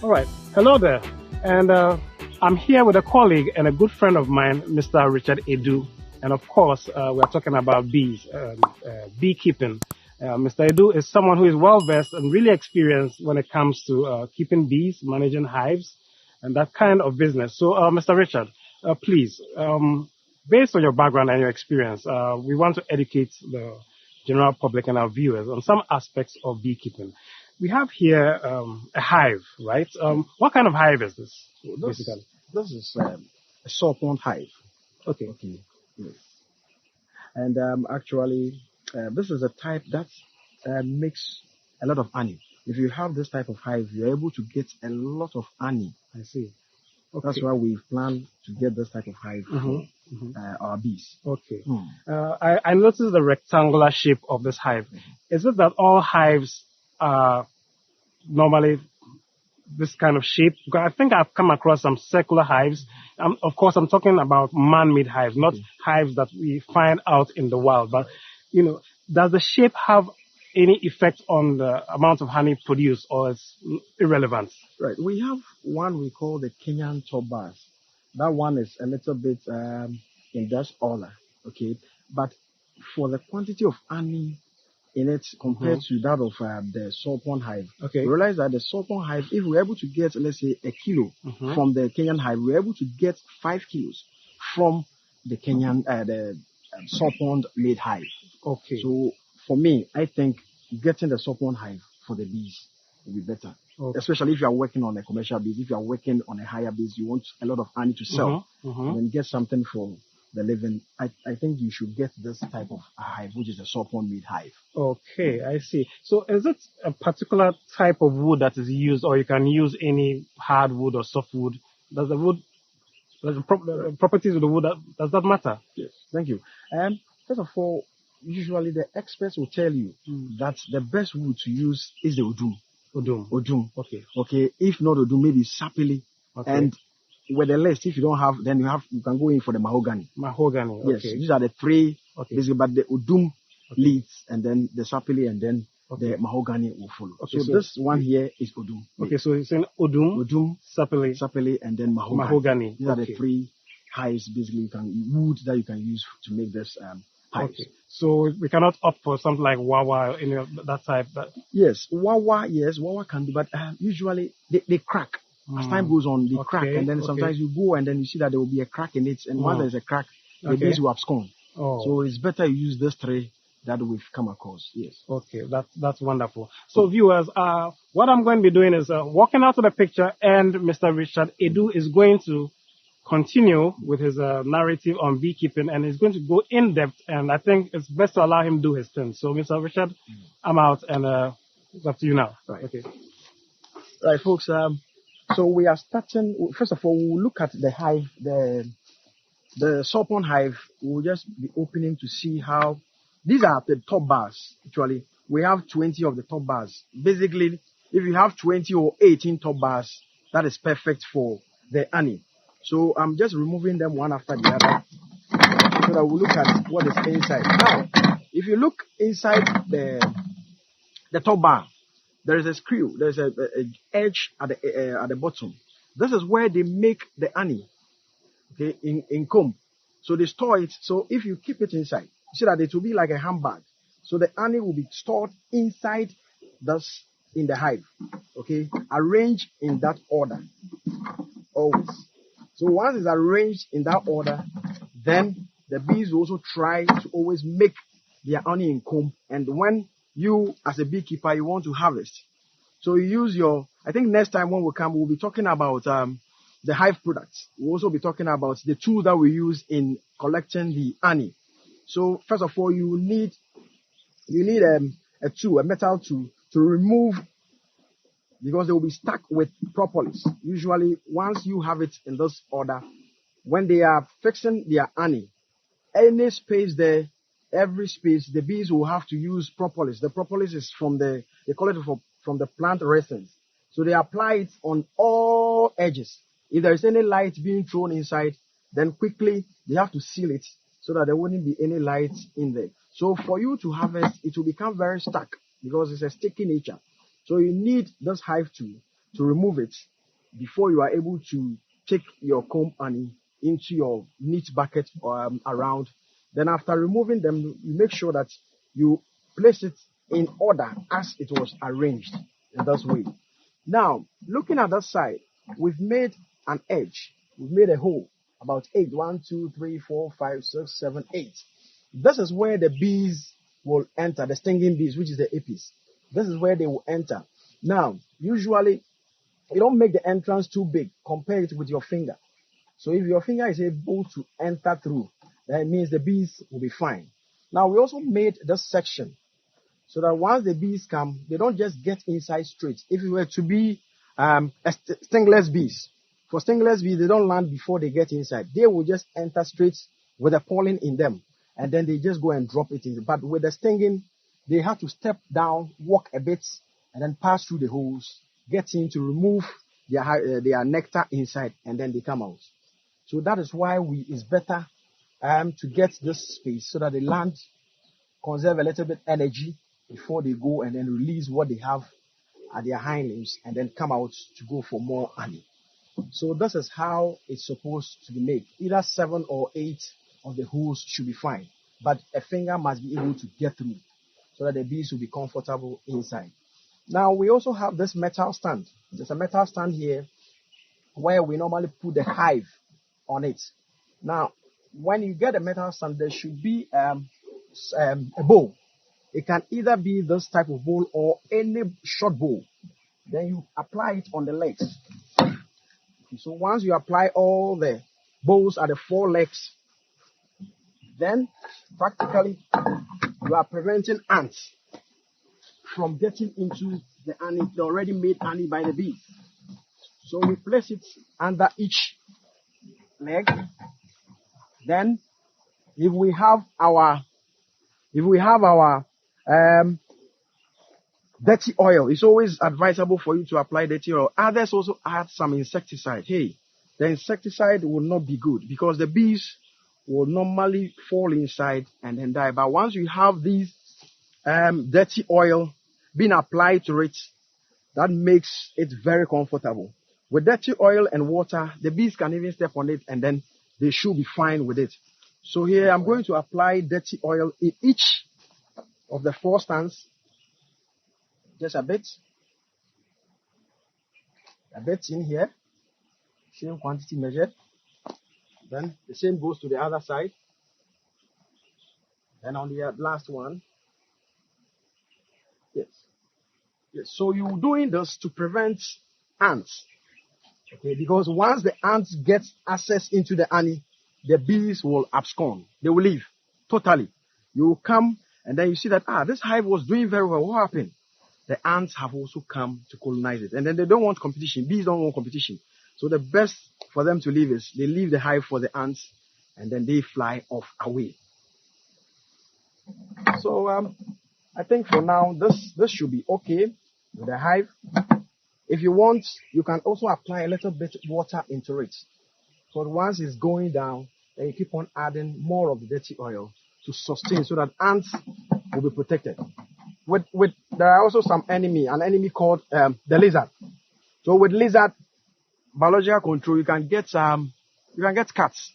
All right. Hello there. And I'm here with a colleague and a good friend of mine, Mr. Richard Adu. And of course, we're talking about bees, beekeeping. Mr. Adu is someone who is well versed and really experienced when it comes to keeping bees, managing hives, and that kind of business. So, Mr. Richard, please, based on your background and your experience, we want to educate the general public and our viewers on some aspects of beekeeping. We have here a hive, right? What kind of hive is this, basically? This is a sawpond hive. Okay. Yes. And actually, this is a type that makes a lot of honey. If you have this type of hive, you're able to get a lot of honey. I see. Okay. That's why we plan to get this type of hive for our bees. Okay. I noticed the rectangular shape of this hive. Is it that all hives are normally this kind of shape? Because I think I've come across some circular hives. Of course, I'm talking about man-made hives, not hives that we find out in the wild. But, does the shape have any effect on the amount of honey produced, or it's irrelevant? Right. We have one we call the Kenyan top bars. That one is a little bit in that order, okay? But for the quantity of honey in it compared to that of the sawpond hive, we realize that the sawpond hive, if we're able to get, let's say, a kilo from the Kenyan hive, we're able to get 5 kilos from the Kenyan, the sawpond made hive. Okay. So for me, I think getting the sawpond hive for the bees will be better. Okay. Especially if you are working on a commercial base, if you are working on a higher base, you want a lot of honey to sell, and then get something for the living. I think you should get this type of hive, which is a sawpond made hive. Okay, I see. So is it a particular type of wood that is used, or you can use any hardwood or softwood? Does the properties of the wood, does that matter? Yes, thank you. First of all, usually the experts will tell you that the best wood to use is the odum. Odum. Okay. If not odum, maybe sapele. Okay. And with the list, if you don't have, then you can go in for the mahogany. Mahogany. Yes, these are the three. Basically, but the odum leads, and then the sapele, and then the mahogany will follow. Okay, so this one here is odum. Okay, so it's in odum, sapele, and then mahogany. These are the three hives, basically, wood that you can use to make this hives. Okay. So we cannot opt for something like wawa or any of that type. Yes, wawa can do, but usually they crack. As time goes on, they crack, and then sometimes you go and then you see that there will be a crack in it, and once there's a crack, the bees will abscond. So it's better you use this tray that we've come across. Yes. Okay, that's wonderful. So viewers, what I'm going to be doing is walking out to the picture, and Mr. Richard Adu is going to continue with his narrative on beekeeping, and he's going to go in depth, and I think it's best to allow him do his thing. So Mr. Richard, I'm out, and it's up to you now. Right. Okay. Right, folks. So we are starting. First of all, we'll look at the hive, the sawpond hive. We'll just be opening to see how these are the top bars. Actually, we have 20 of the top bars. Basically, if you have 20 or 18 top bars, that is perfect for the honey. So I'm just removing them one after the other so that we'll look at what is inside. Now, if you look inside the top bar, there is a screw. There is a edge at the bottom. This is where they make the honey, okay, in comb. So they store it. So if you keep it inside, you see that it will be like a handbag. So the honey will be stored inside this in the hive, okay, arranged in that order always. So once it's arranged in that order, then the bees will also try to always make their honey in comb. And when you, as a beekeeper, you want to harvest, so you use I think next time when we come, we'll be talking about the hive products. We'll also be talking about the tool that we use in collecting the honey. So first of all, you need a tool, a metal tool, to remove, because they will be stuck with propolis. Usually, once you have it in this order, when they are fixing their honey, any space there, every space, the bees will have to use propolis. The propolis is they call it from the plant resins. So they apply it on all edges. If there is any light being thrown inside, then quickly they have to seal it so that there wouldn't be any light in there. So for you to harvest, it will become very stuck because it's a sticky nature. So you need this hive tool to remove it before you are able to take your comb honey into your neat bucket around. Then after removing them, you make sure that you place it in order as it was arranged in this way. Now, looking at that side, we've made an edge. We've made a hole about 8. 1, 2, 3, 4, 5, 6, 7, 8. This is where the bees will enter, the stinging bees, which is the apis. This is where they will enter. Now, usually, you don't make the entrance too big. Compare it with your finger. So if your finger is able to enter through, that means the bees will be fine. Now, we also made this section so that once the bees come, they don't just get inside straight. If it were to be stingless bees, for stingless bees, they don't land before they get inside. They will just enter straight with the pollen in them, and then they just go and drop it in. But with the stinging, they have to step down, walk a bit, and then pass through the holes, get in to remove their nectar inside, and then they come out. So that is why it's better to get this space so that they land, conserve a little bit energy before they go and then release what they have at their hind limbs and then come out to go for more honey. So this is how it's supposed to be made. Either 7 or 8 of the holes should be fine, but a finger must be able to get through so that the bees will be comfortable inside. Now we also have this metal stand. There's a metal stand here where we normally put the hive on it. Now, when you get a metal stand, there should be a bowl. It can either be this type of bowl or any short bowl. Then you apply it on the legs. So once you apply all the bowls at the 4 legs, then practically you are preventing ants from getting into the honey, the already made honey by the bees. So we place it under each leg. Then if we have our dirty oil, it's always advisable for you to apply dirty oil. Others also add some insecticide. Hey, the insecticide will not be good because the bees will normally fall inside and then die. But once you have these dirty oil being applied to it, that makes it very comfortable. With dirty oil and water, the bees can even step on it and then they should be fine with it. So here I'm going to apply dirty oil in each of the 4 stands. Just a bit in here, same quantity measured. Then the same goes to the other side. And on the last one, yes. So you're doing this to prevent ants, okay? Because once the ants get access into the honey, the bees will abscond. They will leave totally. You will come and then you see that this hive was doing very well. What happened? The ants have also come to colonize it. And then they don't want competition. Bees don't want competition. So the best for them to leave is they leave the hive for the ants and then they fly off away. So I think for now this should be okay with the hive. If you want, you can also apply a little bit of water into it. So once it's going down, then you keep on adding more of the dirty oil to sustain so that ants will be protected. There are also an enemy called the lizard. So with lizard biological control, you can get cats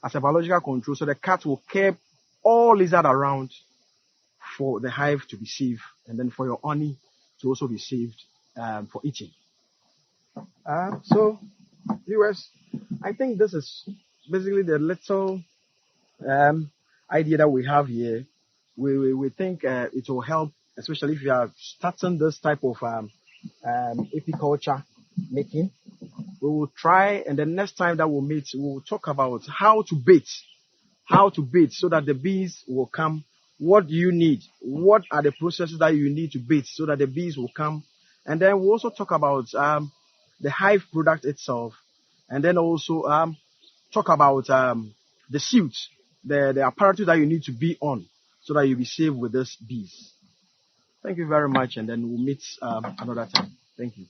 as a biological control. So the cat will keep all lizard around for the hive to be safe, and then for your honey to also be saved for eating. So, viewers, I think this is basically the little idea that we have here. We think it will help, especially if you are starting this type of apiculture making. We will try, and the next time that we'll meet, we will talk about how to bait so that the bees will come. What do you need? What are the processes that you need to bait so that the bees will come? And then we'll also talk about the hive product itself, and then also talk about the suit, the apparatus that you need to be on so that you'll be safe with these bees. Thank you very much, and then we'll meet another time. Thank you.